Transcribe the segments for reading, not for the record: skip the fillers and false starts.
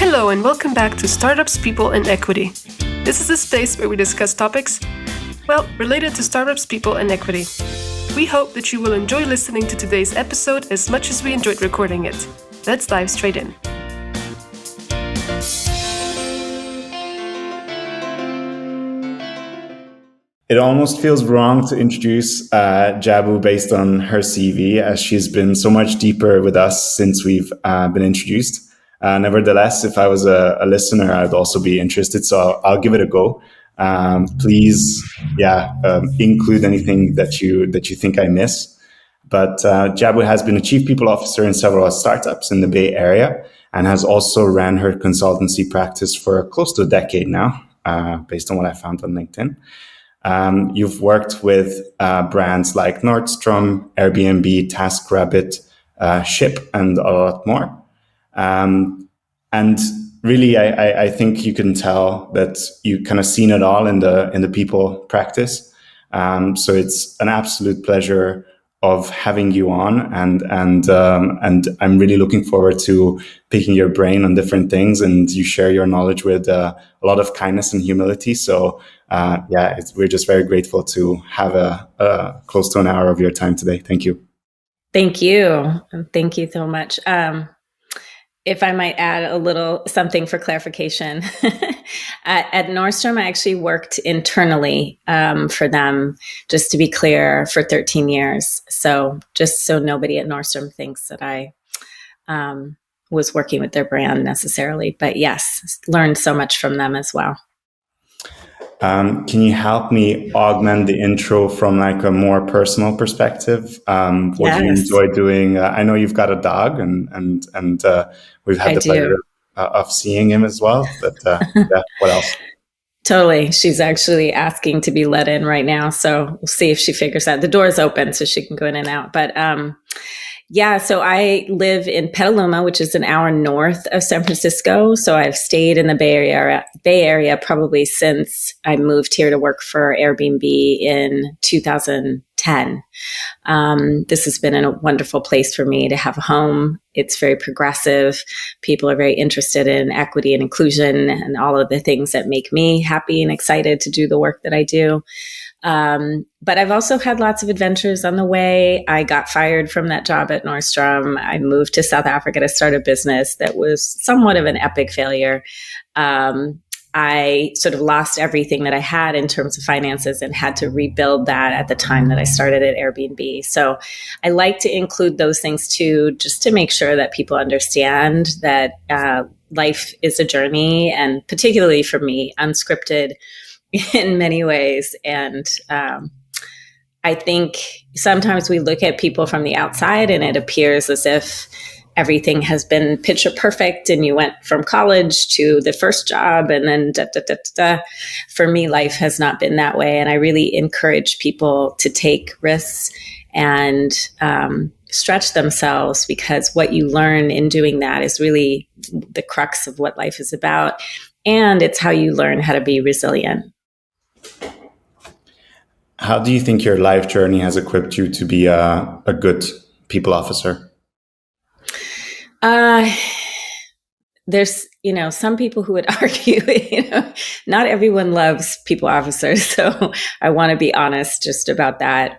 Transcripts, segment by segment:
Hello and welcome back to Startups, People and Equity. This is a space where we discuss topics, related to startups, people and equity. We hope that you will enjoy listening to today's episode as much as we enjoyed recording it. Let's dive straight in. It almost feels wrong to introduce Jabu based on her CV, as she's been so much deeper with us since we've been introduced. Nevertheless, if I was a listener, I'd also be interested, so I'll give it a go. Please, include anything that you think I miss. But Jabu has been a chief people officer in several startups in the Bay Area and has also ran her consultancy practice for close to a decade now, based on what I found on LinkedIn. You've worked with brands like Nordstrom, Airbnb, TaskRabbit, Ship, and a lot more. And really, I think you can tell that you kind of seen it all in the people practice. So it's an absolute pleasure of having you on, and I'm really looking forward to picking your brain on different things, and you share your knowledge with a lot of kindness and humility. So we're just very grateful to have a close to an hour of your time today. Thank you. Thank you. Thank you so much. If I might add a little something for clarification, at Nordstrom, I actually worked internally for them, just to be clear, for 13 years. So just so nobody at Nordstrom thinks that I was working with their brand necessarily. But yes, learned so much from them as well. Can you help me augment the intro from like a more personal perspective? What do you enjoy doing? I know you've got a dog, and we've had the pleasure of seeing him as well. But what else? Totally. She's actually asking to be let in right now. So we'll see if she figures out. The door is open so she can go in and out. But so I live in Petaluma, which is an hour north of San Francisco. So I've stayed in the Bay Area probably since I moved here to work for Airbnb in 2010. This has been a wonderful place for me to have a home. It's very progressive. People are very interested in equity and inclusion and all of the things that make me happy and excited to do the work that I do. But I've also had lots of adventures on the way. I got fired from that job at Nordstrom. I moved to South Africa to start a business that was somewhat of an epic failure. I sort of lost everything that I had in terms of finances and had to rebuild that at the time that I started at Airbnb. So I like to include those things too, just to make sure that people understand that life is a journey, and particularly for me, unscripted in many ways. And I think sometimes we look at people from the outside and it appears as if everything has been picture perfect and you went from college to the first job and then For me, life has not been that way. And I really encourage people to take risks and stretch themselves, because what you learn in doing that is really the crux of what life is about. And it's how you learn how to be resilient. How do you think your life journey has equipped you to be a good people officer? There's, some people who would argue, not everyone loves people officers. So I want to be honest just about that.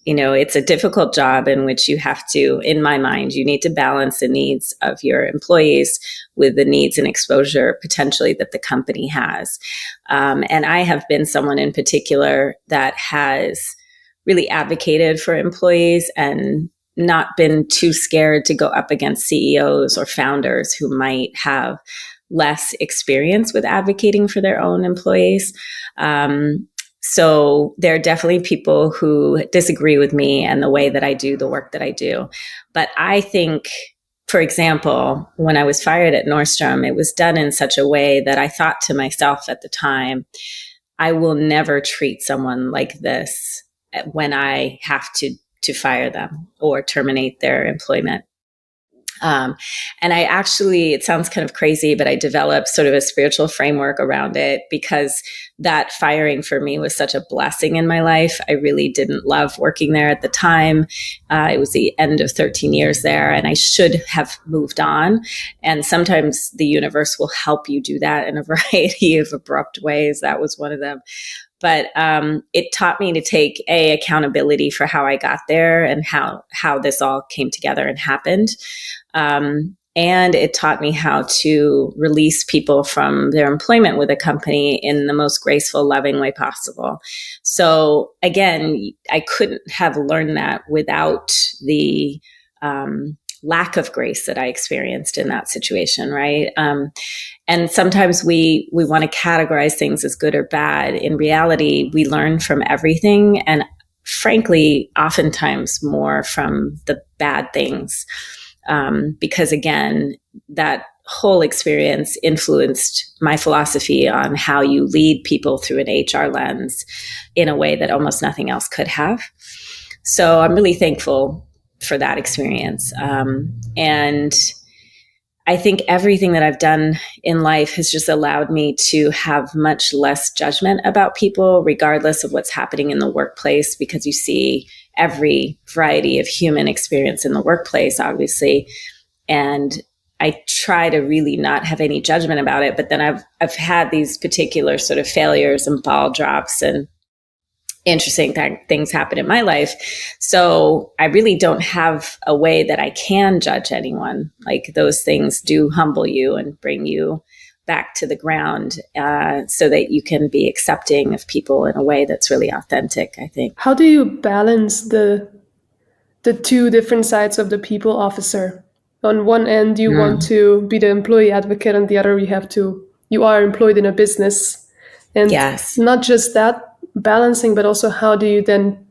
It's a difficult job in which you have to, in my mind, you need to balance the needs of your employees with the needs and exposure potentially that the company has. And I have been someone in particular that has really advocated for employees and not been too scared to go up against CEOs or founders who might have less experience with advocating for their own employees. So there are definitely people who disagree with me and the way that I do the work that I do. But I think, for example, when I was fired at Nordstrom, it was done in such a way that I thought to myself at the time, I will never treat someone like this when I have to fire them or terminate their employment. And I actually, it sounds kind of crazy, but I developed sort of a spiritual framework around it because that firing for me was such a blessing in my life. I really didn't love working there at the time. It was the end of 13 years there, and I should have moved on. And sometimes the universe will help you do that in a variety of abrupt ways. That was one of them. But it taught me to take accountability for how I got there and how this all came together and happened. And it taught me how to release people from their employment with a company in the most graceful, loving way possible. So again, I couldn't have learned that without the lack of grace that I experienced in that situation, right? And sometimes we want to categorize things as good or bad. In reality, we learn from everything, and frankly, oftentimes more from the bad things. Because again, that whole experience influenced my philosophy on how you lead people through an HR lens in a way that almost nothing else could have. So I'm really thankful for that experience. And I think everything that I've done in life has just allowed me to have much less judgment about people, regardless of what's happening in the workplace, because you see every variety of human experience in the workplace, obviously. And I try to really not have any judgment about it. But then I've had these particular sort of failures and ball drops and interesting things happen in my life. So I really don't have a way that I can judge anyone. Like, those things do humble you and bring you back to the ground, so that you can be accepting of people in a way that's really authentic, I think. How do you balance the two different sides of the people officer? On one end, you want to be the employee advocate, and the other, you are employed in a business. And yes, not just that balancing, but also how do you then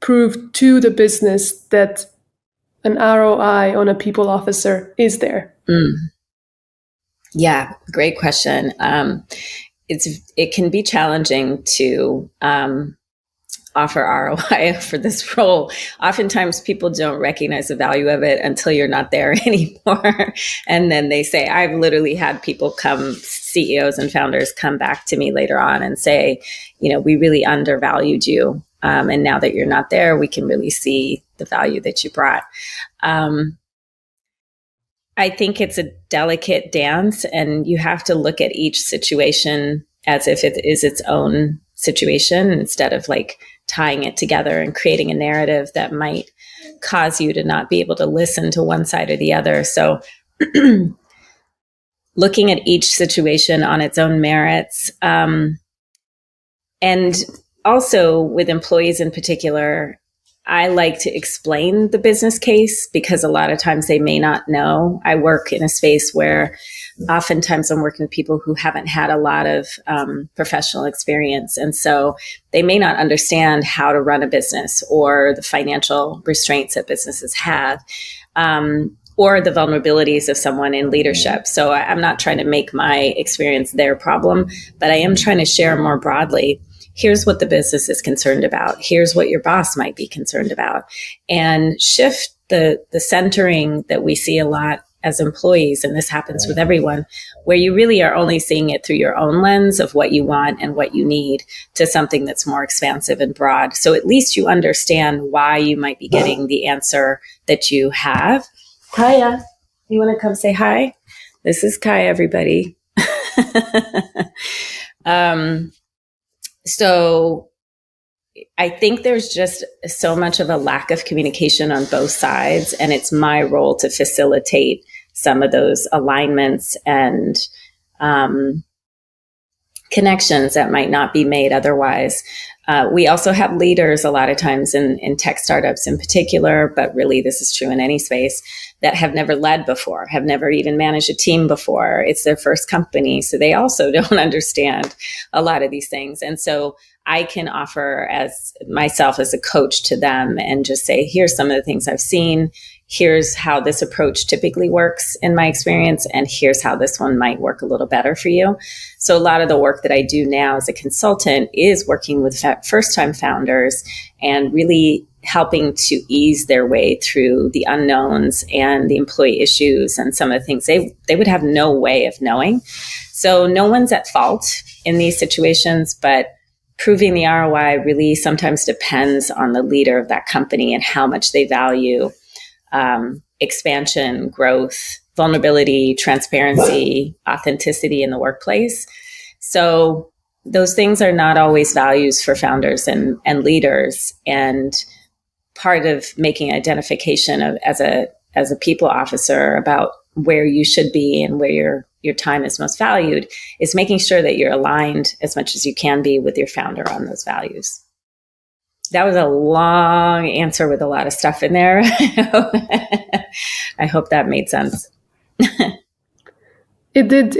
prove to the business that an ROI on a people officer is there? Yeah, great question. It can be challenging to offer ROI for this role. Oftentimes people don't recognize the value of it until you're not there anymore. And then they say, I've literally had people CEOs and founders come back to me later on and say, we really undervalued you. And now that you're not there, we can really see the value that you brought. I think it's a delicate dance, and you have to look at each situation as if it is its own situation, instead of like tying it together and creating a narrative that might cause you to not be able to listen to one side or the other. So looking at each situation on its own merits, and also with employees in particular, I like to explain the business case, because a lot of times they may not know. I work in a space where oftentimes I'm working with people who haven't had a lot of professional experience. And so they may not understand how to run a business, or the financial restraints that businesses have, or the vulnerabilities of someone in leadership. So I'm not trying to make my experience their problem, but I am trying to share more broadly. Here's what the business is concerned about. Here's what your boss might be concerned about, and shift the centering that we see a lot as employees. And this happens with everyone, where you really are only seeing it through your own lens of what you want and what you need, to something that's more expansive and broad. So at least you understand why you might be getting the answer that you have. Kaya, you want to come say hi? This is Kaya, everybody. So I think there's just so much of a lack of communication on both sides, and it's my role to facilitate some of those alignments and connections that might not be made otherwise. We also have leaders a lot of times in tech startups in particular, but really this is true in any space, that have never led before, have never even managed a team before. It's their first company. So they also don't understand a lot of these things. And so I can offer as myself as a coach to them and just say, here's some of the things I've seen. Here's how this approach typically works in my experience. And here's how this one might work a little better for you. So a lot of the work that I do now as a consultant is working with first-time founders and really helping to ease their way through the unknowns and the employee issues and some of the things they would have no way of knowing. So no one's at fault in these situations, but proving the ROI really sometimes depends on the leader of that company and how much they value expansion, growth, vulnerability, transparency, authenticity in the workplace. So those things are not always values for founders and leaders. And part of making identification of as a people officer about where you should be and where your time is most valued is making sure that you're aligned as much as you can be with your founder on those values. That was a long answer with a lot of stuff in there. I hope that made sense. It did.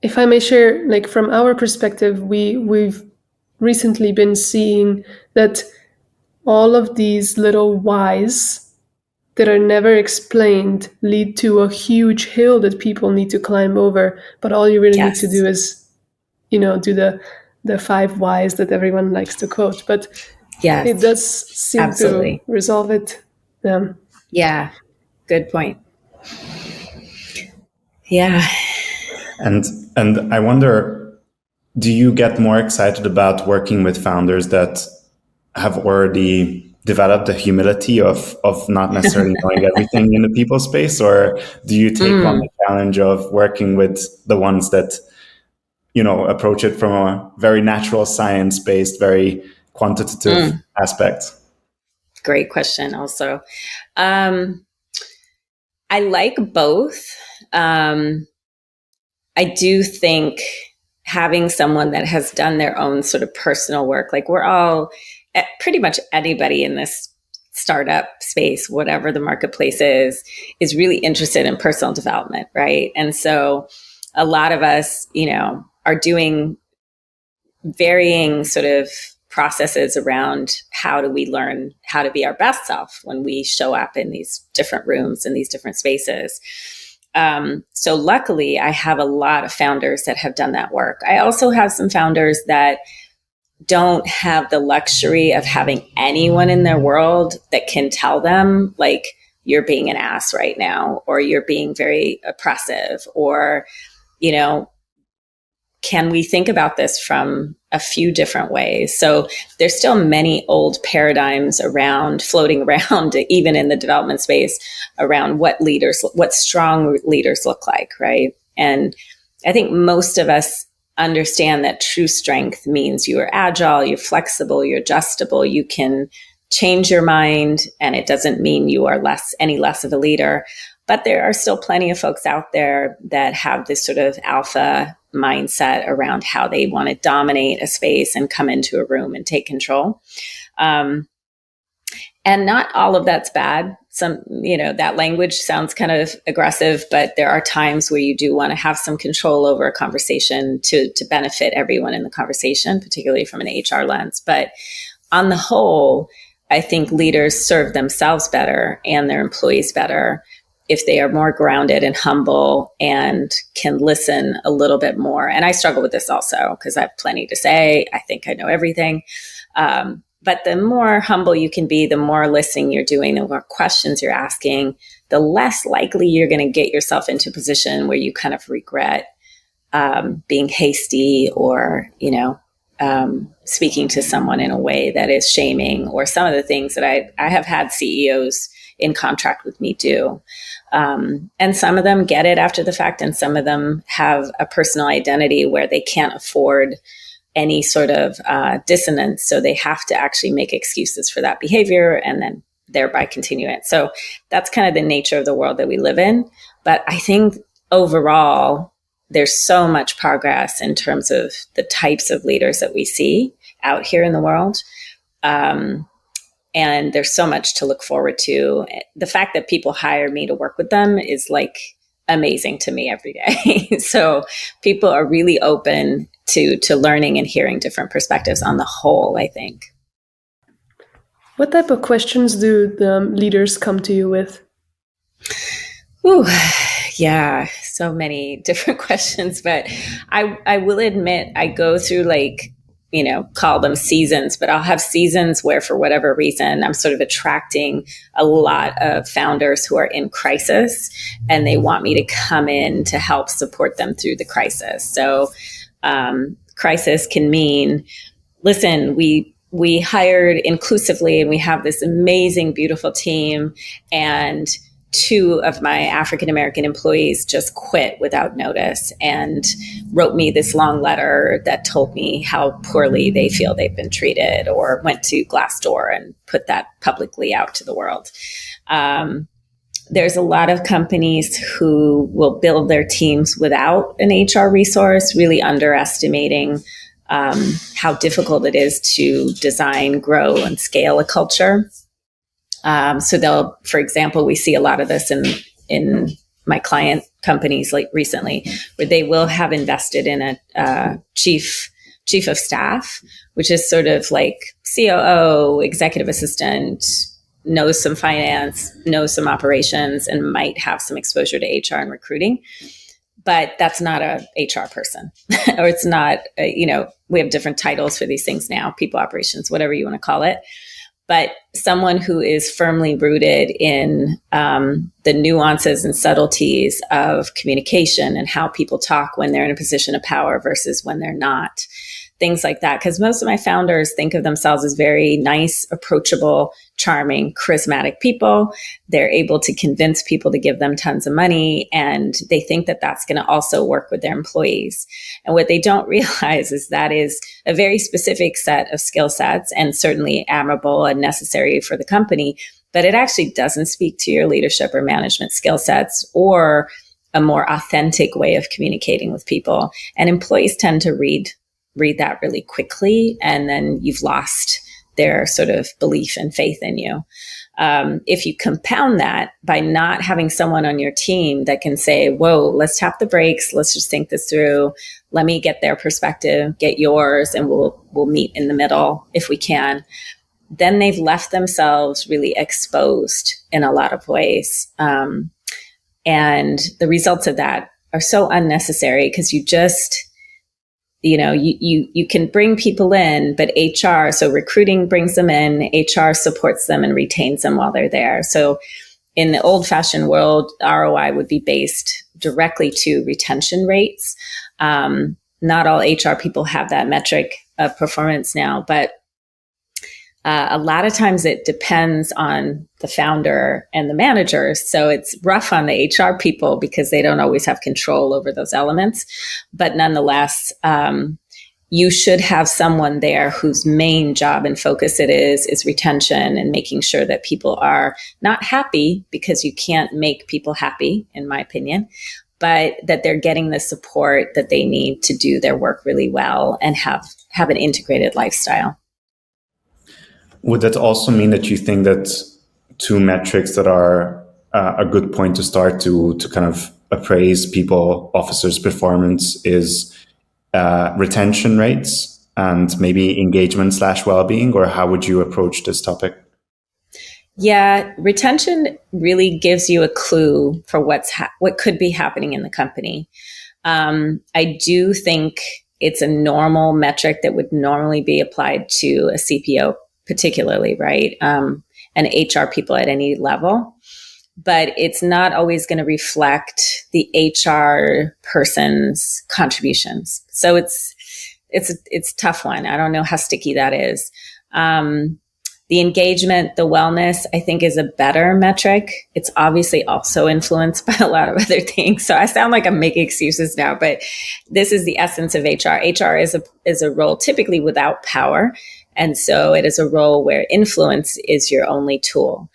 If I may share, like from our perspective, we've recently been seeing that all of these little whys that are never explained lead to a huge hill that people need to climb over. But all you really need to do is, do the 5 whys that everyone likes to quote. But it does seem to resolve it. Yeah, good point. Yeah. And I wonder, do you get more excited about working with founders that have already developed the humility of not necessarily knowing everything in the people space, or do you take on the challenge of working with the ones that, approach it from a very natural science-based, very quantitative aspect? Great question also. I like both. I do think having someone that has done their own sort of personal work, like we're all, pretty much anybody in this startup space, whatever the marketplace is really interested in personal development, right? And so a lot of us, are doing varying sort of processes around how do we learn how to be our best self when we show up in these different rooms, in these different spaces. So luckily, I have a lot of founders that have done that work. I also have some founders that don't have the luxury of having anyone in their world that can tell them, like, you're being an ass right now, or you're being very oppressive, or, can we think about this from a few different ways? So there's still many old paradigms floating around, even in the development space, around what strong leaders look like, right? And I think most of us understand that true strength means you are agile, you're flexible, you're adjustable, you can change your mind, and it doesn't mean you are any less of a leader. But there are still plenty of folks out there that have this sort of alpha mindset around how they want to dominate a space and come into a room and take control. And not all of that's bad. Some, that language sounds kind of aggressive, but there are times where you do want to have some control over a conversation to benefit everyone in the conversation, particularly from an HR lens. But on the whole, I think leaders serve themselves better and their employees better if they are more grounded and humble and can listen a little bit more. And I struggle with this also because I have plenty to say. I think I know everything. But the more humble you can be, the more listening you're doing, the more questions you're asking, the less likely you're going to get yourself into a position where you kind of regret being hasty or, speaking to someone in a way that is shaming, or some of the things that I have had CEOs in contract with me do. And some of them get it after the fact, and some of them have a personal identity where they can't afford any sort of dissonance. So they have to actually make excuses for that behavior and then thereby continue it. So that's kind of the nature of the world that we live in. But I think overall, there's so much progress in terms of the types of leaders that we see out here in the world. And there's so much to look forward to. The fact that people hire me to work with them is like amazing to me every day. So people are really open to learning and hearing different perspectives on the whole, I think. What type of questions do the leaders come to you with? Ooh, yeah, so many different questions, but I will admit I go through like call them seasons, but I'll have seasons where for whatever reason, I'm sort of attracting a lot of founders who are in crisis and they want me to come in to help support them through the crisis. So crisis can mean, listen, we hired inclusively and we have this amazing, beautiful team, and 2 of my African-American employees just quit without notice and wrote me this long letter that told me how poorly they feel they've been treated, or went to Glassdoor and put that publicly out to the world. There's a lot of companies who will build their teams without an HR resource, really underestimating how difficult it is to design, grow, and scale a culture. So they'll, for example, we see a lot of this in my client companies like recently, where they will have invested in a chief of staff, which is sort of like COO, executive assistant, knows some finance, knows some operations, and might have some exposure to HR and recruiting. But that's not a HR person, or it's not, we have different titles for these things now, people operations, whatever you want to call it. But someone who is firmly rooted in the nuances and subtleties of communication and how people talk when they're in a position of power versus when they're not. Things like that. Because most of my founders think of themselves as very nice, approachable, charming, charismatic people. They're able to convince people to give them tons of money, and they think that that's going to also work with their employees. And what they don't realize is that is a very specific set of skill sets, and certainly admirable and necessary for the company, but it actually doesn't speak to your leadership or management skill sets or a more authentic way of communicating with people. And employees tend to read that really quickly, and then you've lost their sort of belief and faith in you. If you compound that by not having someone on your team that can say, whoa, let's tap the brakes, let's just think this through, let me get their perspective, get yours, and we'll meet in the middle if we can, then they've left themselves really exposed in a lot of ways. And the results of that are so unnecessary, because you just... you can bring people in, but HR, so recruiting brings them in, HR supports them and retains them while they're there. So in the old fashioned world, ROI would be based directly to retention rates. Not all HR people have that metric of performance now, but a lot of times it depends on the founder and the managers. So it's rough on the HR people because they don't always have control over those elements. But nonetheless, you should have someone there whose main job and focus it is retention and making sure that people are not happy, because you can't make people happy, in my opinion, but that they're getting the support that they need to do their work really well and have an integrated lifestyle. Would that also mean that you think that 2 metrics that are a good point to start to kind of appraise officers' performance is retention rates and maybe engagement/well-being, or how would you approach this topic? Yeah, retention really gives you a clue for what could be happening in the company. I do think it's a normal metric that would normally be applied to a CPO, particularly, right? And HR people at any level. But it's not always going to reflect the HR person's contributions. So it's a tough one. I don't know how sticky that is. The engagement, the wellness, I think is a better metric. It's obviously also influenced by a lot of other things. So I sound like I'm making excuses now, but this is the essence of HR. HR is a role typically without power. And so it is a role where influence is your only tool.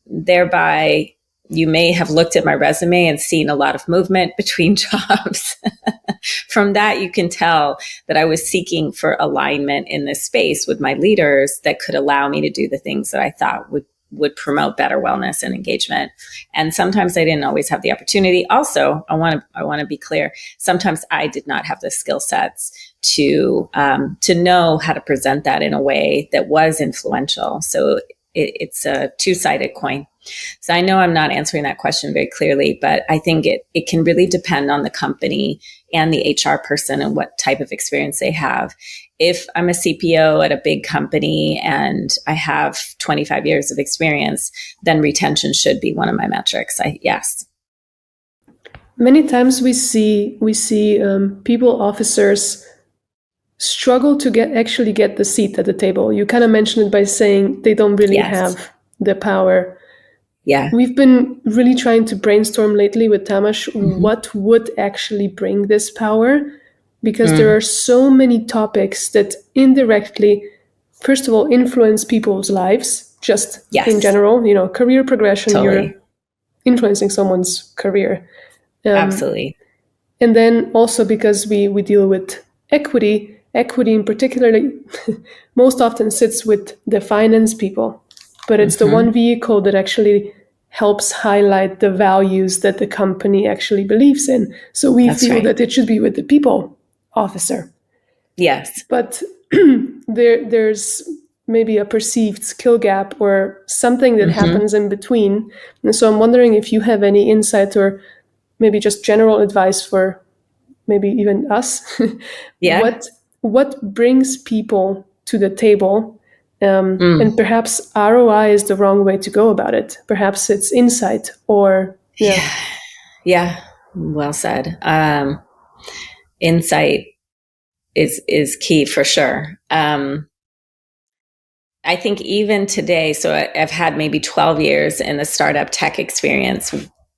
Thereby, you may have looked at my resume and seen a lot of movement between jobs. From that, you can tell that I was seeking for alignment in this space with my leaders that could allow me to do the things that I thought would promote better wellness and engagement. And sometimes I didn't always have the opportunity. Also, I want to be clear. Sometimes I did not have the skill sets to know how to present that in a way that was influential. So it's a 2-sided coin. So I know I'm not answering that question very clearly, but I think it can really depend on the company and the HR person and what type of experience they have. if I'm a CPO at a big company and I have 25 years of experience, then retention should be one of my metrics. Yes. Many times we see people officers struggle to actually get the seat at the table. You kind of mentioned it by saying they don't really have the power. Yeah. We've been really trying to brainstorm lately with Tamas what would actually bring this power, because there are so many topics that indirectly, first of all, influence people's lives, just in general, career progression, you're influencing someone's career. Absolutely. And then also because we deal with equity in particular, most often sits with the finance people, but it's the one vehicle that actually helps highlight the values that the company actually believes in. So we feel that it should be with the people officer. Yes. But there's maybe a perceived skill gap or something that happens in between. And so I'm wondering if you have any insight or maybe just general advice for maybe even us. What brings people to the table? And perhaps ROI is the wrong way to go about it. Perhaps it's insight or... Yeah. Well said. Insight is key for sure. I think even today, so I've had maybe 12 years in the startup tech experience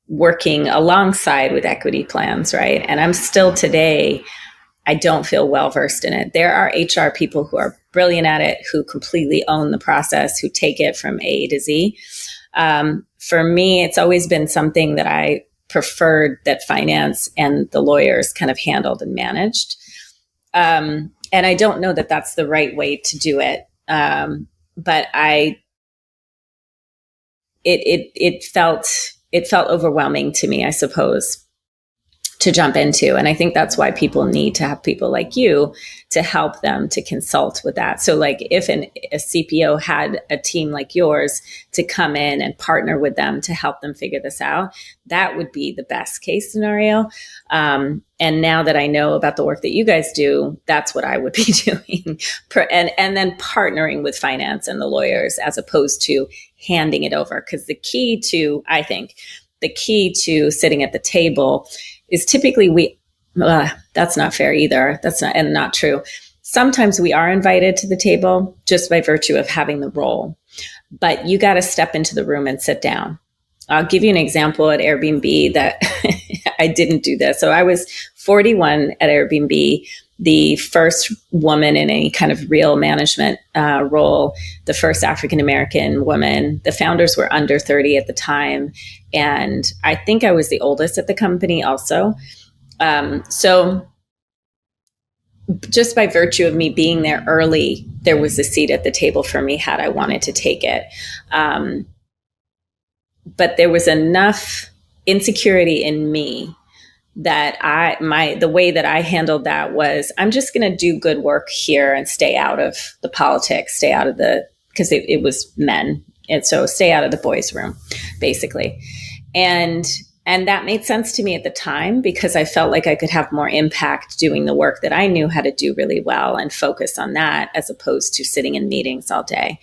working alongside with equity plans, right? And I'm still today, I don't feel well-versed in it. There are HR people who are brilliant at it, who completely own the process, who take it from A to Z. For me, it's always been something that I preferred that finance and the lawyers kind of handled and managed. And I don't know that that's the right way to do it. But it felt overwhelming to me, I suppose, to jump into. And I think that's why people need to have people like you to help them to consult with that. So like if a CPO had a team like yours to come in and partner with them to help them figure this out, that would be the best case scenario. And now that I know about the work that you guys do, that's what I would be doing. And then partnering with finance and the lawyers as opposed to handing it over. Because I think the key to sitting at the table is typically that's not fair either. That's not true. Sometimes we are invited to the table just by virtue of having the role, but you got to step into the room and sit down. I'll give you an example at Airbnb that I didn't do this. So I was 41 at Airbnb, the first woman in any kind of real management role, the first African-American woman. The founders were under 30 at the time. And I think I was the oldest at the company also. So just by virtue of me being there early, there was a seat at the table for me had I wanted to take it. But there was enough insecurity in me that the way that I handled that was, I'm just going to do good work here and stay out of the politics, because it was men. And so stay out of the boys' room, basically. And that made sense to me at the time because I felt like I could have more impact doing the work that I knew how to do really well and focus on that as opposed to sitting in meetings all day.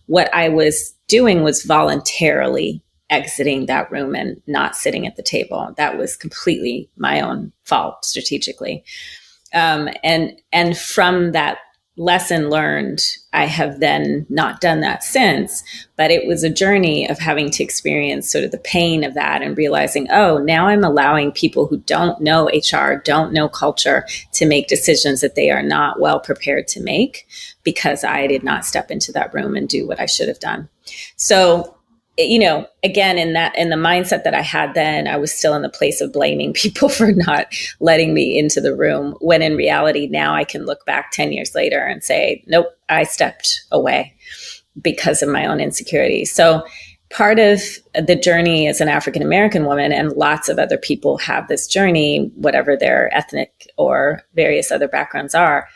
What I was doing was voluntarily exiting that room and not sitting at the table. That was completely my own fault strategically. And from that lesson learned, I have then not done that since, but it was a journey of having to experience sort of the pain of that and realizing, oh, now I'm allowing people who don't know HR, don't know culture to make decisions that they are not well prepared to make because I did not step into that room and do what I should have done. So, again, in the mindset that I had then, I was still in the place of blaming people for not letting me into the room, when in reality, now I can look back 10 years later and say, nope, I stepped away because of my own insecurity. So part of the journey as an African-American woman, and lots of other people have this journey, whatever their ethnic or various other backgrounds are,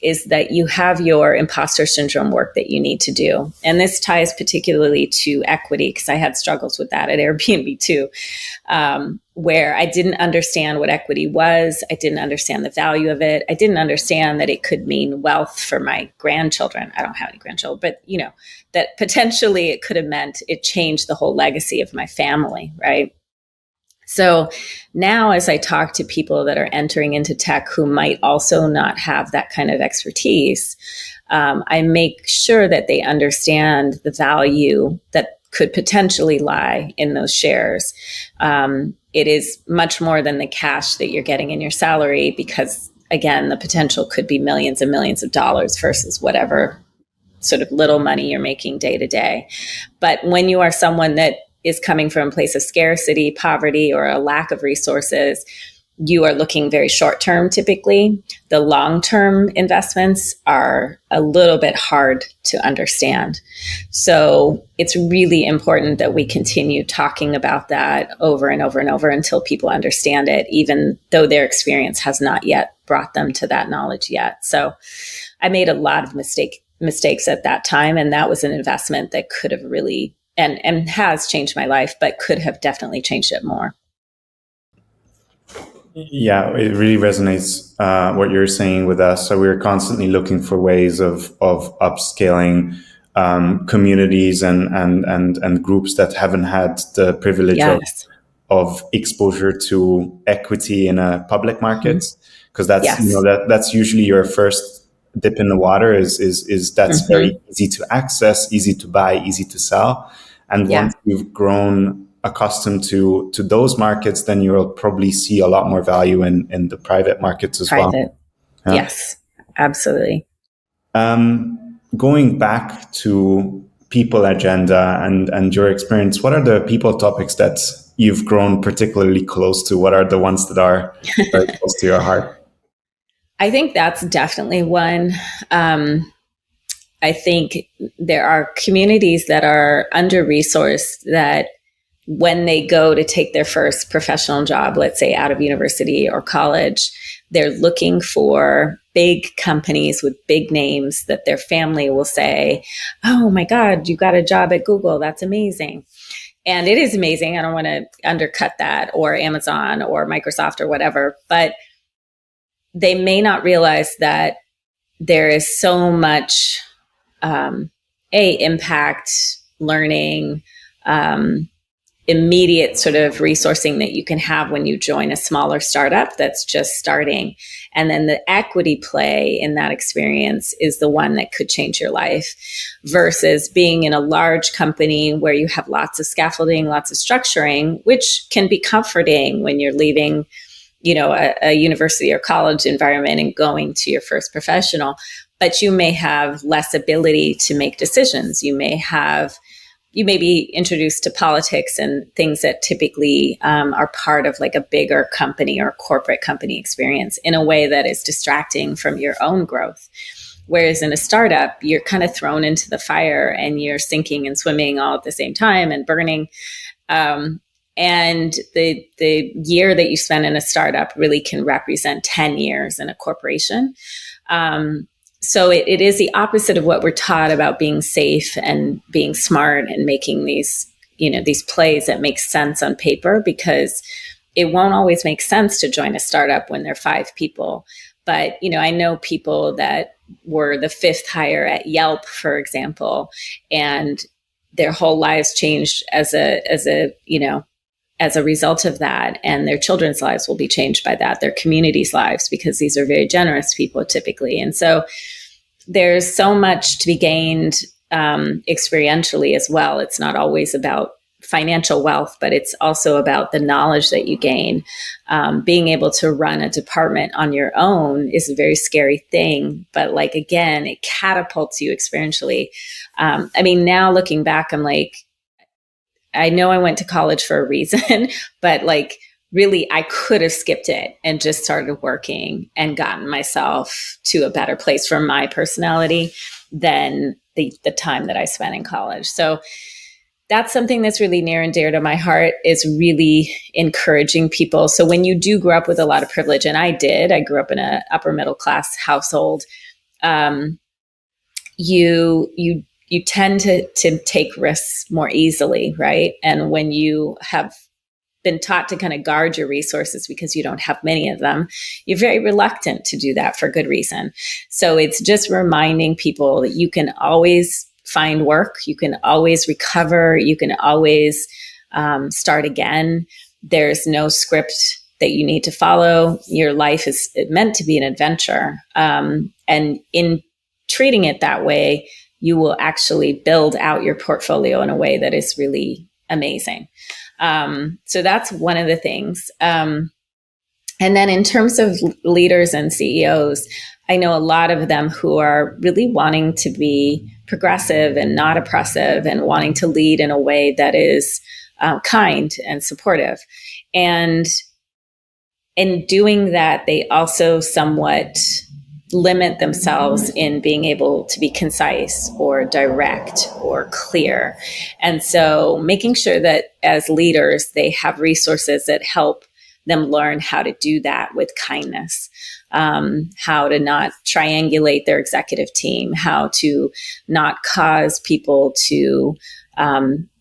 is that you have your imposter syndrome work that you need to do. And this ties particularly to equity, because I had struggles with that at Airbnb too, where I didn't understand what equity was. I didn't understand the value of it. I didn't understand that it could mean wealth for my grandchildren. I don't have any grandchildren, but that potentially it could have meant it changed the whole legacy of my family, right? So now as I talk to people that are entering into tech who might also not have that kind of expertise, I make sure that they understand the value that could potentially lie in those shares. It is much more than the cash that you're getting in your salary, because again, the potential could be millions and millions of dollars versus whatever sort of little money you're making day to day. But when you are someone that is coming from a place of scarcity, poverty, or a lack of resources, you are looking very short term typically. The long term investments are a little bit hard to understand. So it's really important that we continue talking about that over and over and over until people understand it, even though their experience has not yet brought them to that knowledge yet. So I made a lot of mistakes at that time, and that was an investment that could have really and has changed my life, but could have definitely changed it more. Yeah, it really resonates what you're saying with us. So we're constantly looking for ways of upscaling communities and groups that haven't had the privilege Yes. of exposure to equity in a public market, because that's Yes. that's usually your first dip in the water. Is that's very easy to access, easy to buy, easy to sell. And once you've grown accustomed to those markets, then you'll probably see a lot more value in the private markets as well. Yeah. Yes, absolutely. Going back to people agenda and your experience, what are the people topics that you've grown particularly close to? What are the ones that are very close to your heart? I think that's definitely one. I think there are communities that are under-resourced that when they go to take their first professional job, let's say out of university or college, they're looking for big companies with big names that their family will say, "Oh my God, you got a job at Google. That's amazing." And it is amazing. I don't want to undercut that, or Amazon or Microsoft or whatever, but they may not realize that there is so much impact, learning, immediate sort of resourcing that you can have when you join a smaller startup that's just starting. And then the equity play in that experience is the one that could change your life, versus being in a large company where you have lots of scaffolding, lots of structuring, which can be comforting when you're leaving, a university or college environment and going to your first professional. But you may have less ability to make decisions. You may be introduced to politics and things that typically are part of like a bigger company or corporate company experience in a way that is distracting from your own growth. Whereas in a startup, you're kind of thrown into the fire and you're sinking and swimming all at the same time and burning. And the year that you spend in a startup really can represent 10 years in a corporation. So it is the opposite of what we're taught about being safe and being smart and making these plays that make sense on paper, because it won't always make sense to join a startup when there are 5 people. But, I know people that were the 5th hire at Yelp, for example, and their whole lives changed as a result of that, and their children's lives will be changed by that, their community's lives, because these are very generous people typically. And so there's so much to be gained experientially as well. It's not always about financial wealth, but it's also about the knowledge that you gain. Being able to run a department on your own is a very scary thing, but again, it catapults you experientially. Now looking back, I'm like, I know I went to college for a reason, but really I could have skipped it and just started working and gotten myself to a better place for my personality than the time that I spent in college. So that's something that's really near and dear to my heart, is really encouraging people. So when you do grow up with a lot of privilege, and I grew up in an upper middle class household, you tend to take risks more easily, right? And when you have been taught to kind of guard your resources because you don't have many of them, you're very reluctant to do that for good reason. So it's just reminding people that you can always find work, you can always recover, you can always start again. There's no script that you need to follow. Your life is meant to be an adventure. And in treating it that way, you will actually build out your portfolio in a way that is really amazing. So that's one of the things. And then in terms of leaders and CEOs, I know a lot of them who are really wanting to be progressive and not oppressive and wanting to lead in a way that is kind and supportive. And in doing that, they also somewhat limit themselves in being able to be concise or direct or clear. And so making sure that as leaders, they have resources that help them learn how to do that with kindness, how to not triangulate their executive team, how to not cause people to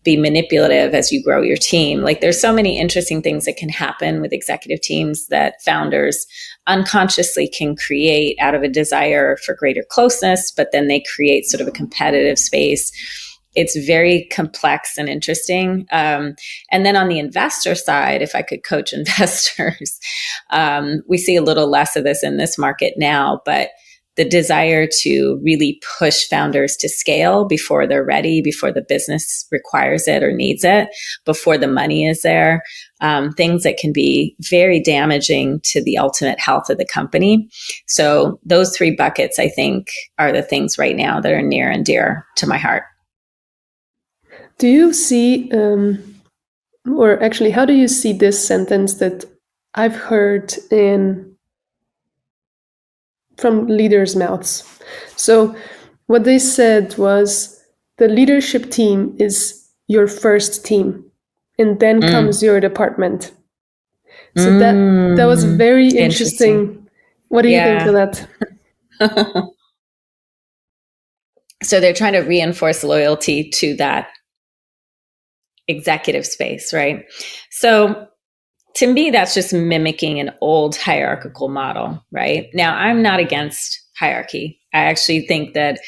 be manipulative as you grow your team. Like there's so many interesting things that can happen with executive teams that founders unconsciously can create out of a desire for greater closeness, but then they create sort of a competitive space. It's very complex and interesting. And then on the investor side, if I could coach investors, we see a little less of this in this market now, but the desire to really push founders to scale before they're ready, before the business requires it or needs it, before the money is there, things that can be very damaging to the ultimate health of the company. So those three buckets, I think, are the things right now that are near and dear to my heart. Do you see, or actually, how do you see this sentence that I've heard from leaders' mouths? So what they said was the leadership team is your first team, and then comes your department. So that was very interesting. What do you think of that? So they're trying to reinforce loyalty to that executive space, right? So to me, that's just mimicking an old hierarchical model, right? Now, I'm not against hierarchy. I actually think that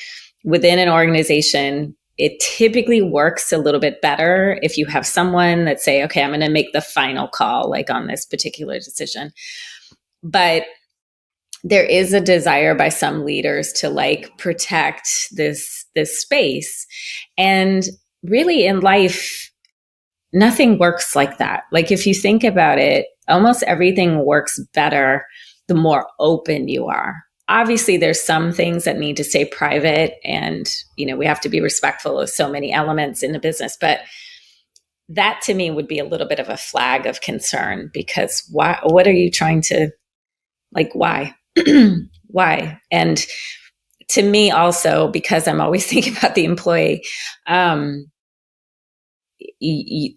within an organization, it typically works a little bit better if you have someone that say, okay, I'm going to make the final call, like on this particular decision. But there is a desire by some leaders to like protect this space. And really in life, nothing works like that. Like if you think about it, almost everything works better the more open you are. Obviously, there's some things that need to stay private and, we have to be respectful of so many elements in the business. But that to me would be a little bit of a flag of concern because why? What are you trying to, like, why? Why? And to me also, because I'm always thinking about the employee,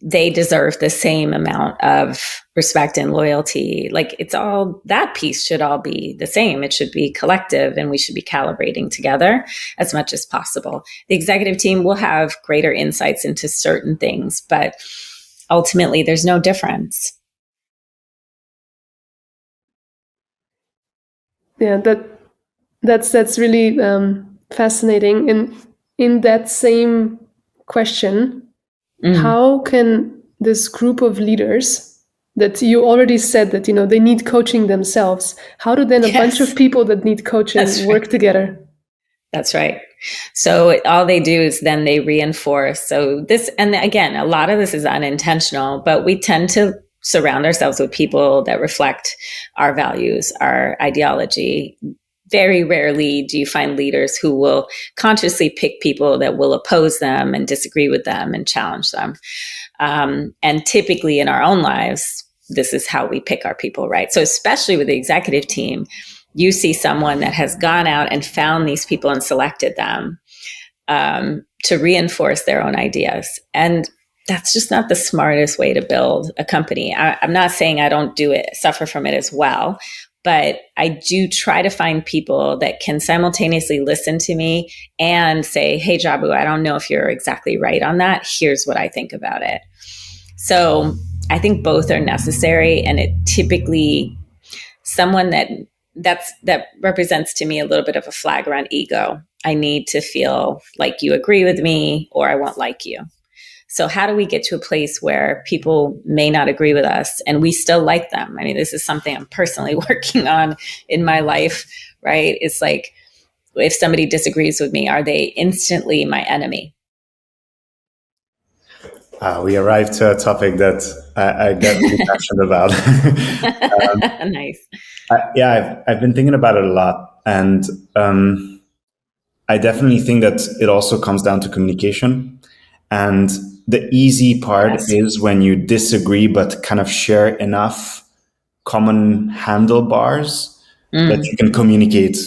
they deserve the same amount of respect and loyalty. Like it's all, that piece should all be the same. It should be collective and we should be calibrating together as much as possible. The executive team will have greater insights into certain things, but ultimately there's no difference. Yeah, that's really fascinating. And in that same question, how can this group of leaders that you already said that, they need coaching themselves, how do then a bunch of people that need coaching work together? That's right. So all they do is then they reinforce. So this, and again, a lot of this is unintentional, but we tend to surround ourselves with people that reflect our values, our ideology. Very rarely do you find leaders who will consciously pick people that will oppose them and disagree with them and challenge them. And typically in our own lives, this is how we pick our people, right? So especially with the executive team, you see someone that has gone out and found these people and selected them to reinforce their own ideas. And that's just not the smartest way to build a company. I'm not saying I don't do it, suffer from it as well. But I do try to find people that can simultaneously listen to me and say, hey, Jabu, I don't know if you're exactly right on that. Here's what I think about it. So I think both are necessary. And it typically, someone that represents to me a little bit of a flag around ego. I need to feel like you agree with me or I won't like you. So how do we get to a place where people may not agree with us and we still like them? I mean, this is something I'm personally working on in my life, right? It's like, if somebody disagrees with me, are they instantly my enemy? We arrived to a topic that I get really passionate about. Nice. I've been thinking about it a lot. And I definitely think that it also comes down to communication. And the easy part is when you disagree, but kind of share enough common handlebars that you can communicate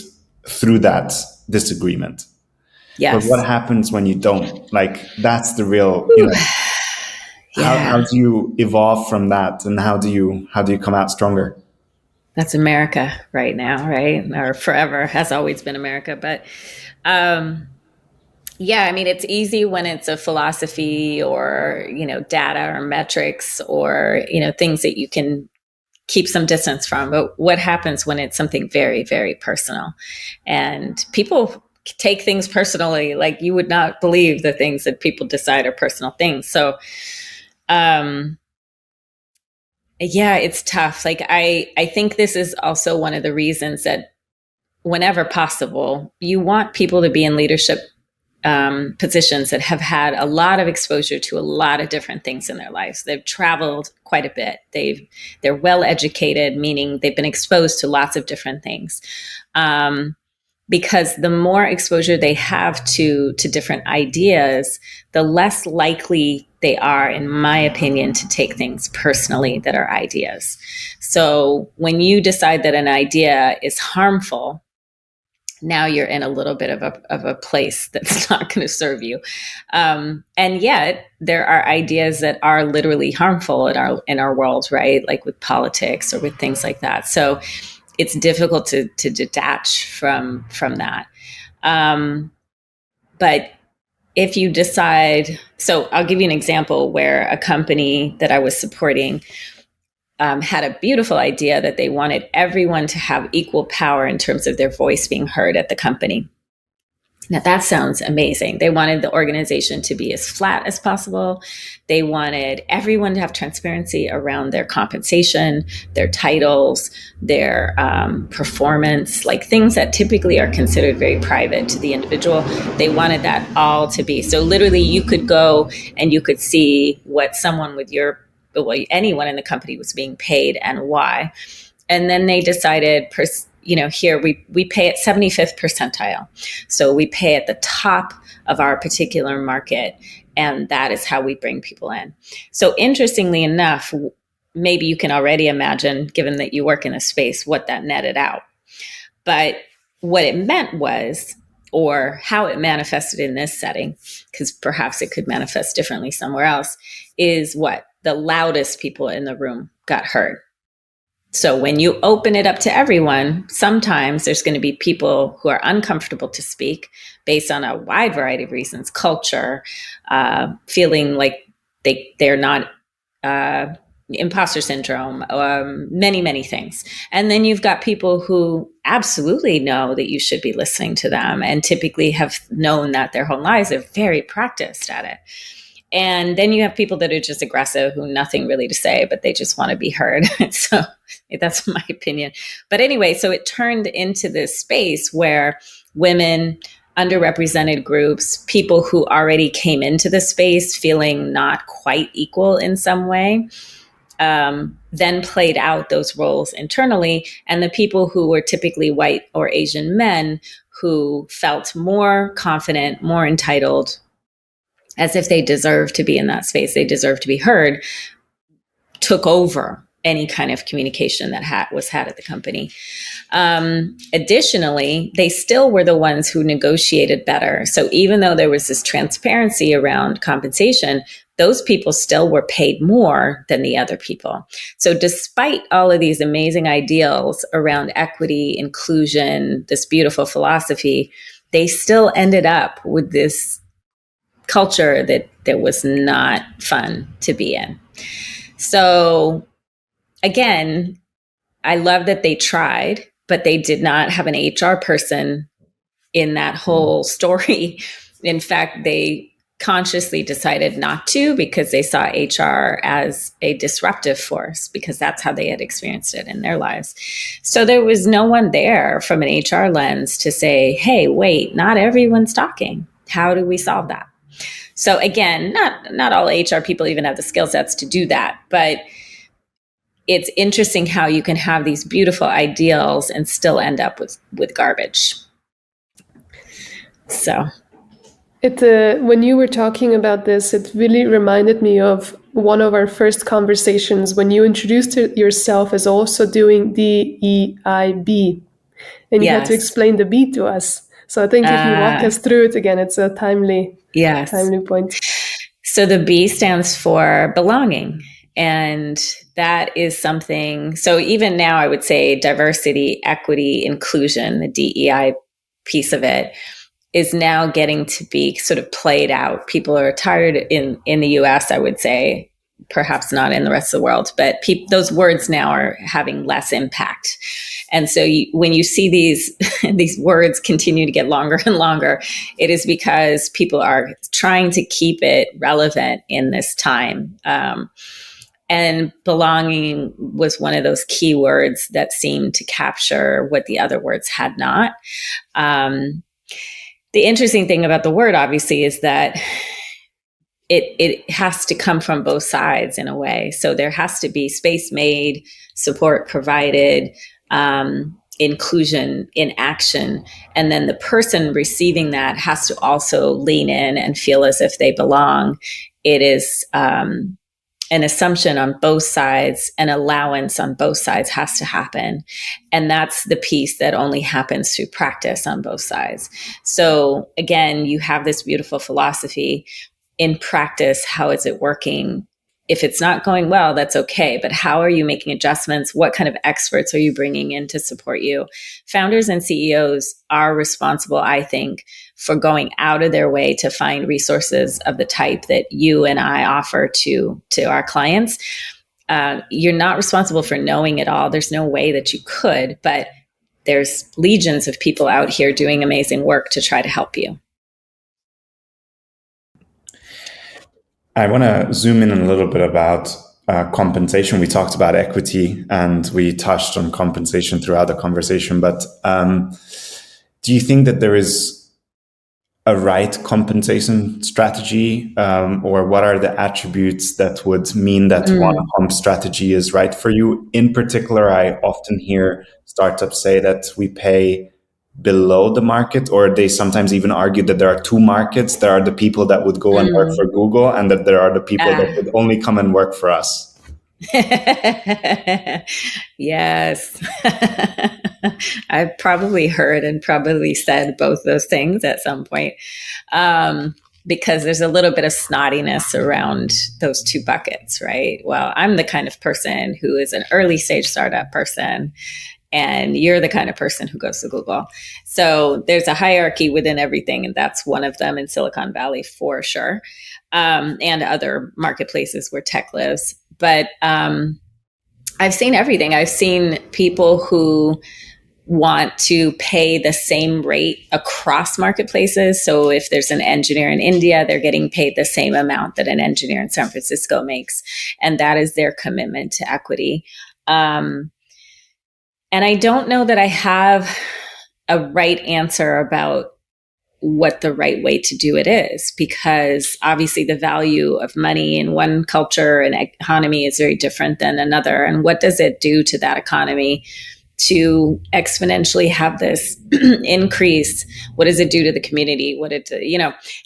through that disagreement. Yes. But what happens when you don't? Like, that's the real, how do you evolve from that? And how do you come out stronger? That's America right now, right? Or forever has always been America. But, I mean, it's easy when it's a philosophy or, data or metrics or, things that you can keep some distance from. But what happens when it's something very, very personal? And people take things personally, like you would not believe the things that people decide are personal things. So, it's tough. Like, I think this is also one of the reasons that whenever possible, you want people to be in leadership positions that have had a lot of exposure to a lot of different things in their lives. They've traveled quite a bit. They're well educated, meaning they've been exposed to lots of different things. Because the more exposure they have to different ideas, the less likely they are, in my opinion, to take things personally that are ideas. So when you decide that an idea is harmful, now you're in a little bit of a place that's not going to serve you. And yet there are ideas that are literally harmful in our world, right? Like with politics or with things like that. So it's difficult to detach from that. But if you decide, so I'll give you an example where a company that I was supporting had a beautiful idea that they wanted everyone to have equal power in terms of their voice being heard at the company. Now that sounds amazing. They wanted the organization to be as flat as possible. They wanted everyone to have transparency around their compensation, their titles, their performance, like things that typically are considered very private to the individual. They wanted that all to be. So literally you could go and you could see what someone with anyone in the company was being paid and why. And then they decided, here we pay at 75th percentile. So we pay at the top of our particular market. And that is how we bring people in. So interestingly enough, maybe you can already imagine, given that you work in a space, what that netted out. But what it meant was, or how it manifested in this setting, because perhaps it could manifest differently somewhere else, is what? The loudest people in the room got heard. So when you open it up to everyone, sometimes there's going to be people who are uncomfortable to speak based on a wide variety of reasons, culture, feeling like they're not, imposter syndrome, many, many things. And then you've got people who absolutely know that you should be listening to them and typically have known that their whole lives. They're very practiced at it. And then you have people that are just aggressive, who nothing really to say, but they just want to be heard. So that's my opinion. But anyway, so it turned into this space where women, underrepresented groups, people who already came into the space feeling not quite equal in some way, then played out those roles internally. And the people who were typically white or Asian men who felt more confident, more entitled, as if they deserve to be in that space, they deserve to be heard, took over any kind of communication that was had at the company. Additionally, they still were the ones who negotiated better. So even though there was this transparency around compensation, those people still were paid more than the other people. So despite all of these amazing ideals around equity, inclusion, this beautiful philosophy, they still ended up with this culture that was not fun to be in. So again, I love that they tried, but they did not have an HR person in that whole story. In fact, they consciously decided not to, because they saw HR as a disruptive force, because that's how they had experienced it in their lives. So there was no one there from an HR lens to say, hey, wait, not everyone's talking. How do we solve that? So again, not all HR people even have the skill sets to do that, but it's interesting how you can have these beautiful ideals and still end up with garbage. So when you were talking about this, it really reminded me of one of our first conversations when you introduced yourself as also doing DEIB, and you had to explain the B to us. So I think if you walk us through it again, it's a timely point. So the B stands for belonging. And that is something, so even now I would say diversity, equity, inclusion, the DEI piece of it is now getting to be sort of played out. People are tired in the US, I would say, perhaps not in the rest of the world, but those words now are having less impact. And so when you see these words continue to get longer and longer, it is because people are trying to keep it relevant in this time. And belonging was one of those key words that seemed to capture what the other words had not. The interesting thing about the word, obviously, is that it has to come from both sides in a way. So there has to be space made, support provided, inclusion in action. And then the person receiving that has to also lean in and feel as if they belong. It is an assumption on both sides, an allowance on both sides has to happen. And that's the piece that only happens through practice on both sides. So again, you have this beautiful philosophy. In practice, how is it working? If it's not going well, that's okay. But how are you making adjustments? What kind of experts are you bringing in to support you? Founders and CEOs are responsible, I think, for going out of their way to find resources of the type that you and I offer to our clients. You're not responsible for knowing it all. There's no way that you could, but there's legions of people out here doing amazing work to try to help you. I want to zoom in a little bit about compensation. We talked about equity and we touched on compensation throughout the conversation, but do you think that there is a right compensation strategy, or what are the attributes that would mean that one comp strategy is right for you? In particular, I often hear startups say that we pay below the market, or they sometimes even argue that there are two markets. There are the people that would go and work for Google, and that there are the people that would only come and work for us. Yes. I've probably heard and probably said both those things at some point, because there's a little bit of snottiness around those two buckets, right? Well, I'm the kind of person who is an early stage startup person, and you're the kind of person who goes to Google. So there's a hierarchy within everything, and that's one of them in Silicon Valley for sure, and other marketplaces where tech lives. But I've seen everything. I've seen people who want to pay the same rate across marketplaces. So if there's an engineer in India, they're getting paid the same amount that an engineer in San Francisco makes. And that is their commitment to equity. And I don't know that I have a right answer about what the right way to do it is, because obviously the value of money in one culture and economy is very different than another. And what does it do to that economy to exponentially have this increase? What does it do to the community?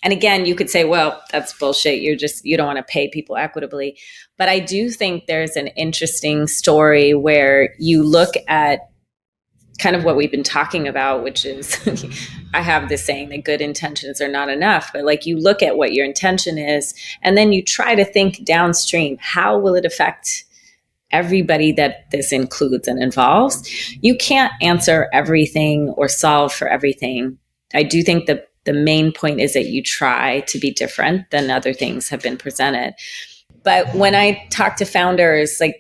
And again, you could say, well, that's bullshit. You don't want to pay people equitably. But I do think there's an interesting story where you look at kind of what we've been talking about, which is, I have this saying that good intentions are not enough, but like you look at what your intention is, and then you try to think downstream, how will it affect everybody that this includes and involves? You can't answer everything or solve for everything. I do think that the main point is that you try to be different than other things have been presented. But when I talk to founders, I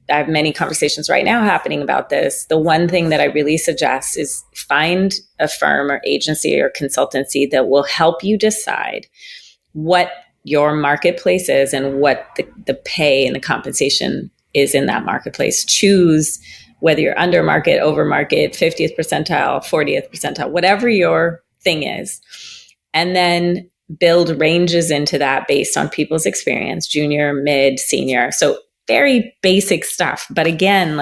have many conversations right now happening about this. The one thing that I really suggest is find a firm or agency or consultancy that will help you decide what your marketplace is and what the pay and the compensation is in that marketplace. Choose whether you're under market, over market, 50th percentile, 40th percentile, whatever your thing is. And then build ranges into that based on people's experience, junior, mid, senior. So very basic stuff. But again,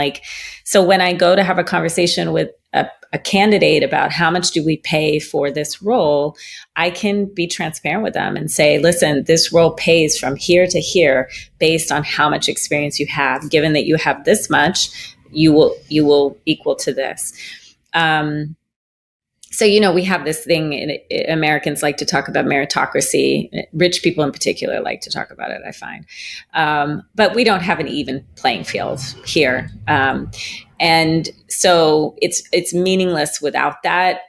so when I go to have a conversation with a candidate about how much do we pay for this role, I can be transparent with them and say, listen, this role pays from here to here based on how much experience you have. Given that you have this much, you will equal to this. So, we have this thing, Americans like to talk about meritocracy. Rich people in particular like to talk about it, I find. But we don't have an even playing field here. And so it's meaningless without that.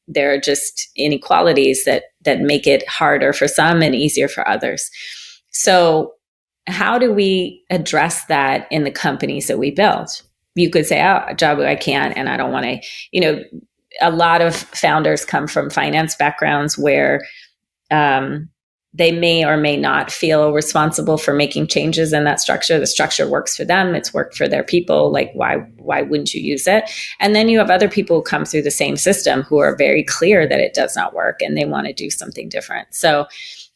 There are just inequalities that make it harder for some and easier for others. So how do we address that in the companies that we build? You could say, oh, Jabu, I can't, and I don't want to, a lot of founders come from finance backgrounds where they may or may not feel responsible for making changes in that structure. The structure works for them. It's worked for their people. Why wouldn't you use it? And then you have other people who come through the same system who are very clear that it does not work and they want to do something different. So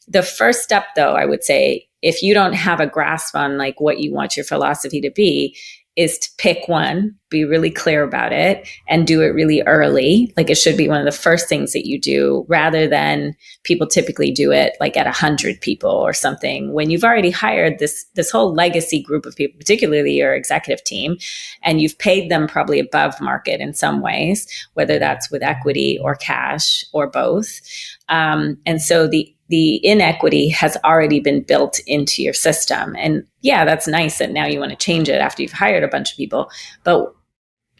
the first step, though, I would say, if you don't have a grasp on what you want your philosophy to be, is to pick one, be really clear about it, and do it really early. It should be one of the first things that you do, rather than people typically do it at 100 people or something. When you've already hired this whole legacy group of people, particularly your executive team, and you've paid them probably above market in some ways, whether that's with equity or cash or both. And so the inequity has already been built into your system. And yeah, that's nice that now you want to change it after you've hired a bunch of people, but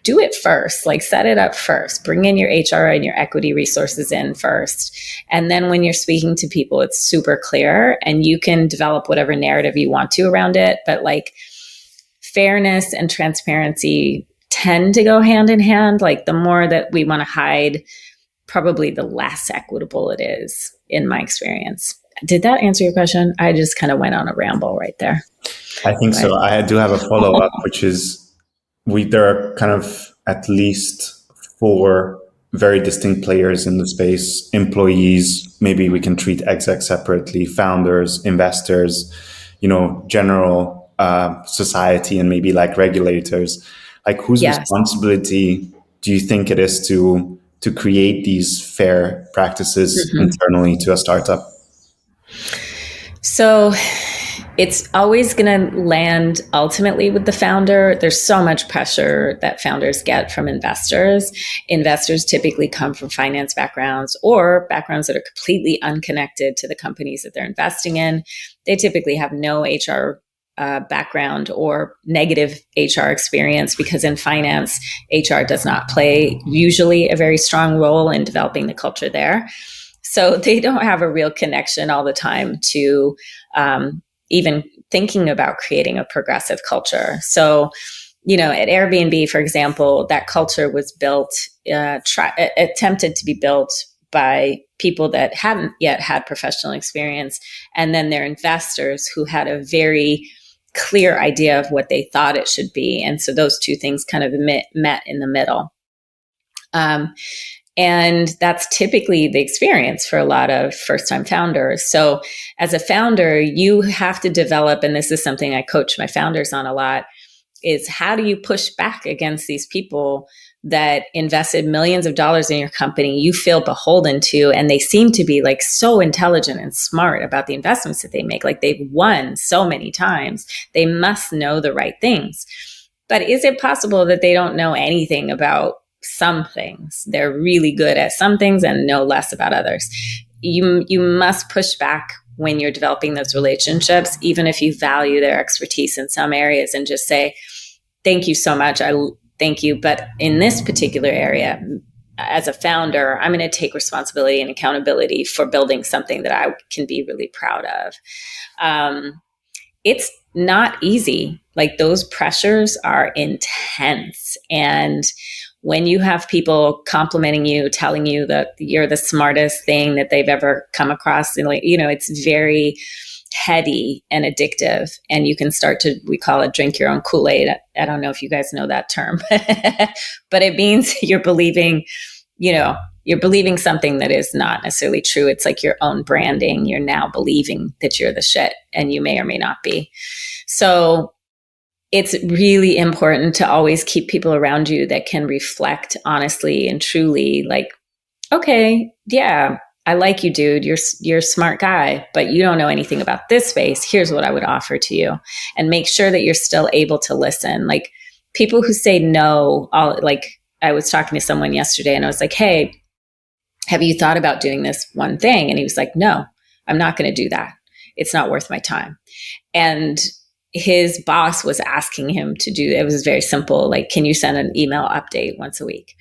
do it first, set it up first, bring in your HR and your equity resources in first. And then when you're speaking to people, it's super clear and you can develop whatever narrative you want to around it. But fairness and transparency tend to go hand in hand. The more that we want to hide, probably the less equitable it is, in my experience. Did that answer your question? I just kind of went on a ramble right there. I think so. I do have a follow-up, which is there are kind of at least 4 very distinct players in the space: employees, maybe we can treat execs separately, founders, investors, general society, and maybe regulators. Whose responsibility do you think it is to create these fair practices internally to a startup? So it's always going to land ultimately with the founder. There's so much pressure that founders get from investors. Investors typically come from finance backgrounds or backgrounds that are completely unconnected to the companies that they're investing in. They typically have no HR background or negative HR experience, because in finance, HR does not play usually a very strong role in developing the culture there. So they don't have a real connection all the time to even thinking about creating a progressive culture. So, at Airbnb, for example, that culture was built, attempted to be built by people that hadn't yet had professional experience, and then their investors who had a very clear idea of what they thought it should be. And so those two things kind of met in the middle. And that's typically the experience for a lot of first-time founders. So as a founder, you have to develop, and this is something I coach my founders on a lot, is how do you push back against these people that invested millions of dollars in your company you feel beholden to, and they seem to be like so intelligent and smart about the investments that they make, like they've won so many times, they must know the right things. But is it possible that they don't know anything about some things? They're really good at some things and know less about others. You must push back when you're developing those relationships, even if you value their expertise in some areas, and just say, thank you so much. Thank you. But in this particular area, as a founder, I'm going to take responsibility and accountability for building something that I can be really proud of. It's not easy. Like, those pressures are intense. And when you have people complimenting you, telling you that you're the smartest thing that they've ever come across, it's very heady and addictive. And you can start to, we call it drink your own Kool-Aid. I don't know if you guys know that term, but it means you're believing something that is not necessarily true. It's like your own branding. You're now believing that you're the shit, and you may or may not be. So it's really important to always keep people around you that can reflect honestly and truly, like, okay, yeah, I like you, dude. You're a smart guy, but you don't know anything about this space. Here's what I would offer to you. And make sure that you're still able to listen. Like, people who say no, I was talking to someone yesterday and I was like, hey, have you thought about doing this one thing? And he was like, no, I'm not going to do that. It's not worth my time. And his boss was asking him to do, it was very simple. Like, can you send an email update once a week?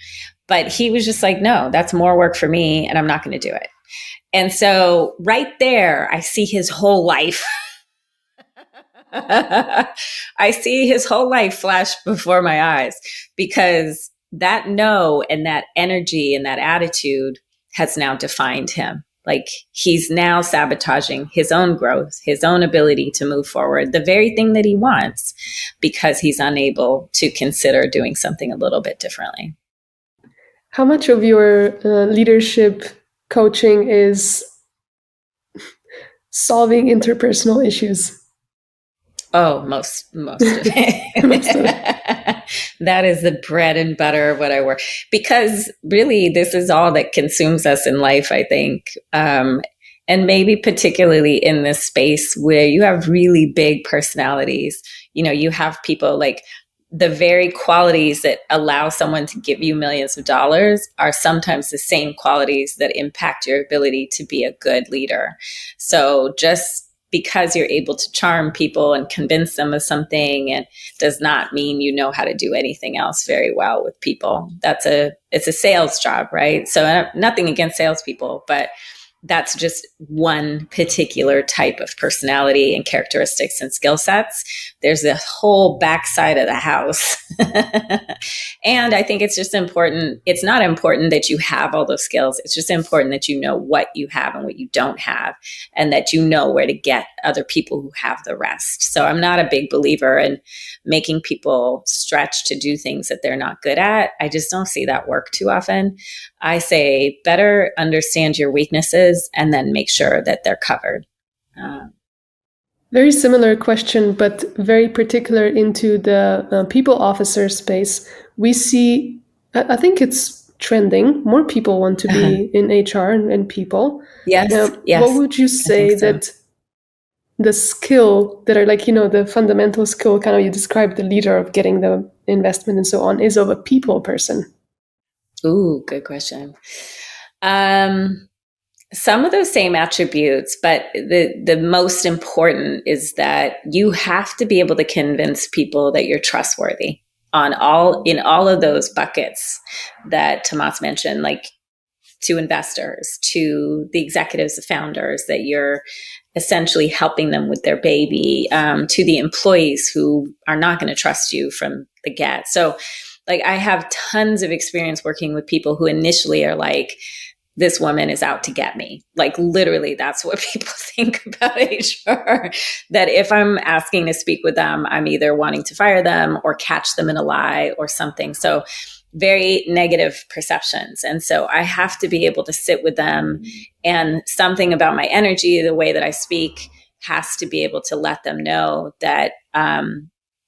But he was just like, no, that's more work for me and I'm not going to do it. And so right there, I see his whole life. I see his whole life flash before my eyes, because that no and that energy and that attitude has now defined him. Like, he's now sabotaging his own growth, his own ability to move forward, the very thing that he wants, because he's unable to consider doing something a little bit differently. How much of your leadership coaching is solving interpersonal issues? Oh, most of it. Most of it. That is the bread and butter of what I work. Because really, this is all that consumes us in life, I think. And maybe particularly in this space where you have really big personalities. You have people like, the very qualities that allow someone to give you millions of dollars are sometimes the same qualities that impact your ability to be a good leader. So just because you're able to charm people and convince them of something, and does not mean you know how to do anything else very well with people. It's a sales job, right? So nothing against salespeople, but that's just one particular type of personality and characteristics and skill sets. There's a whole backside of the house. And I think it's just important. It's not important that you have all those skills. It's just important that you know what you have and what you don't have, and that you know where to get other people who have the rest. So I'm not a big believer in making people stretch to do things that they're not good at. I just don't see that work too often. I say better understand your weaknesses and then make sure that they're covered. Very similar question, but very particular into the people officer space. We see, I think it's trending. More people want to be in HR and people. Yes. What would you say that the skill that are like, the fundamental skill, kind of you described the leader of getting the investment and so on, is of a people person? Ooh, good question. Some of those same attributes, but the most important is that you have to be able to convince people that you're trustworthy in all of those buckets that Tomas mentioned, like to investors, to the executives, the founders, that you're essentially helping them with their baby, to the employees who are not going to trust you from the get. So like, I have tons of experience working with people who initially are like, this woman is out to get me. Like, literally, that's what people think about HR. That if I'm asking to speak with them, I'm either wanting to fire them or catch them in a lie or something. So very negative perceptions. And so I have to be able to sit with them, and something about my energy, the way that I speak, has to be able to let them know that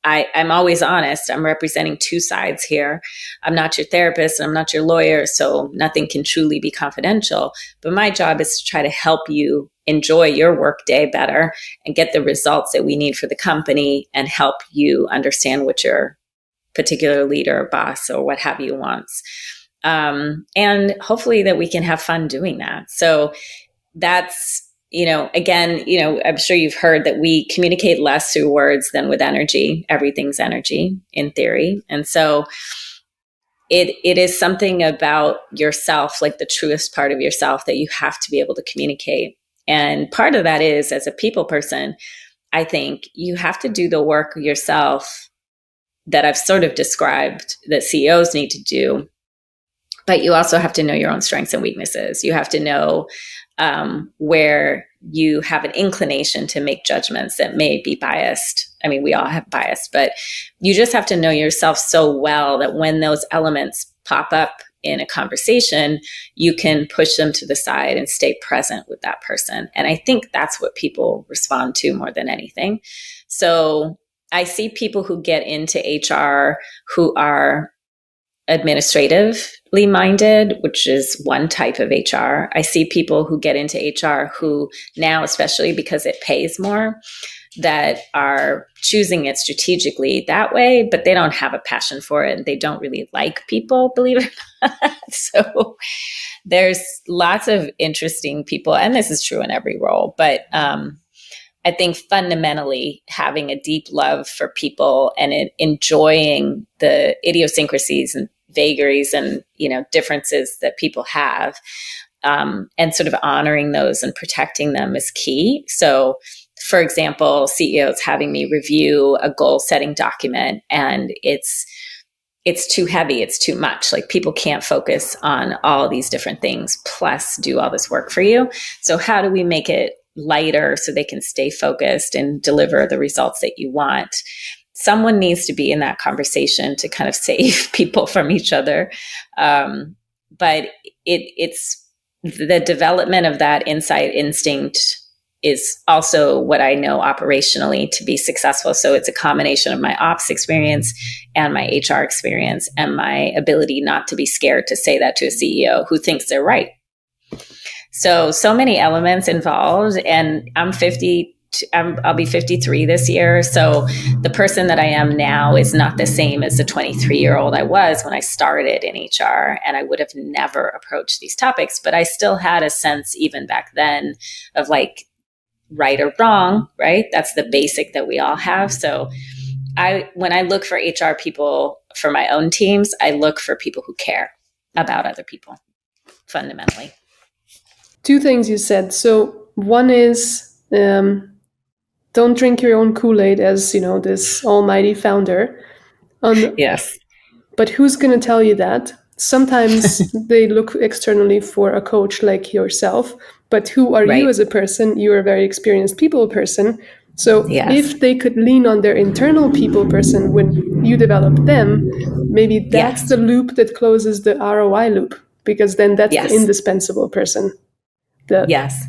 I'm always honest. I'm representing two sides here. I'm not your therapist and I'm not your lawyer, so nothing can truly be confidential. But my job is to try to help you enjoy your workday better and get the results that we need for the company and help you understand what your particular leader or boss or what have you wants. And hopefully that we can have fun doing that. So that's, again, I'm sure you've heard that we communicate less through words than with energy. Everything's energy in theory. And so it is something about yourself, like the truest part of yourself, that you have to be able to communicate. And part of that is, as a people person, I think you have to do the work yourself that I've sort of described that CEOs need to do. But you also have to know your own strengths and weaknesses. You have to know where you have an inclination to make judgments that may be biased. I mean, we all have bias, but you just have to know yourself so well that when those elements pop up in a conversation, you can push them to the side and stay present with that person. And I think that's what people respond to more than anything. So I see people who get into HR who are administratively minded, which is one type of HR. I see people who get into HR who now, especially because it pays more, that are choosing it strategically that way, but they don't have a passion for it. And they don't really like people, believe it or not. So there's lots of interesting people, and this is true in every role, but I think fundamentally having a deep love for people and enjoying the idiosyncrasies and vagaries and differences that people have, and sort of honoring those and protecting them is key. So, for example, CEOs having me review a goal-setting document and it's too heavy, it's too much. Like, people can't focus on all these different things plus do all this work for you. So how do we make it lighter so they can stay focused and deliver the results that you want? Someone needs to be in that conversation to kind of save people from each other. But it's the development of that insight instinct is also what I know operationally to be successful. So it's a combination of my ops experience and my HR experience and my ability not to be scared to say that to a CEO who thinks they're right. So many elements involved, and I'll be 53 this year. So the person that I am now is not the same as the 23-year-old I was when I started in HR, and I would have never approached these topics, but I still had a sense even back then of like right or wrong, right? That's the basic that we all have. So when I look for HR people for my own teams, I look for people who care about other people fundamentally. Two things you said. So one is don't drink your own Kool-Aid as, this almighty founder. Yes. But who's going to tell you that? Sometimes they look externally for a coach like yourself, but who are you as a person? You're a very experienced people person. So if they could lean on their internal people person when you develop them, maybe that's the loop that closes the ROI loop, because then that's the indispensable person. Yes.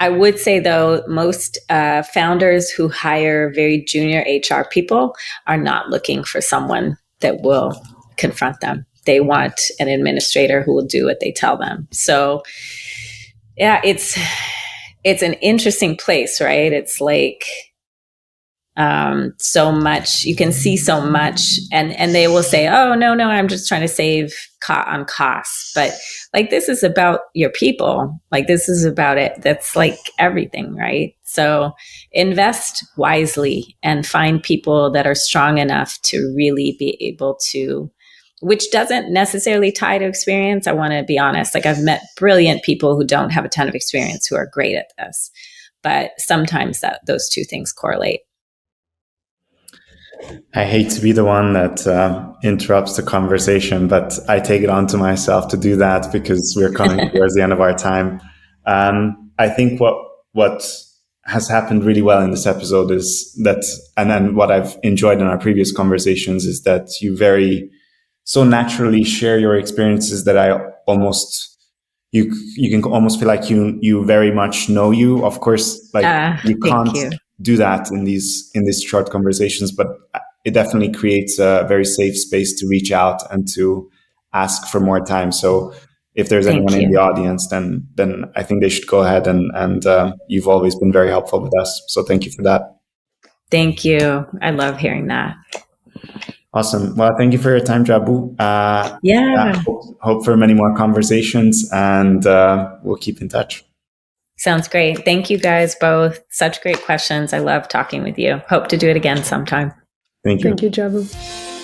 I would say, though, most founders who hire very junior HR people are not looking for someone that will confront them. They want an administrator who will do what they tell them. So, yeah, it's an interesting place, right? It's like so much, you can see so much, and they will say, oh, no, I'm just trying to save on costs. But like, this is about your people. Like, this is about it. That's like everything, right? So invest wisely and find people that are strong enough to really be able to, which doesn't necessarily tie to experience. I want to be honest. Like, I've met brilliant people who don't have a ton of experience who are great at this, but sometimes those two things correlate. I hate to be the one that interrupts the conversation, but I take it onto myself to do that because we're coming towards the end of our time. I think what has happened really well in this episode is that, and then what I've enjoyed in our previous conversations is that you so naturally share your experiences that you can almost feel like you very much know you. Of course, like you can't do that in these short conversations, but it definitely creates a very safe space to reach out and to ask for more time. So if there's anyone in the audience, then I think they should go ahead, and you've always been very helpful with us. So thank you for that. Thank you. I love hearing that. Awesome. Well, thank you for your time, Jabu. Hope for many more conversations, and we'll keep in touch. Sounds great. Thank you guys both. Such great questions. I love talking with you. Hope to do it again sometime. Thank you. Thank you, Jabu.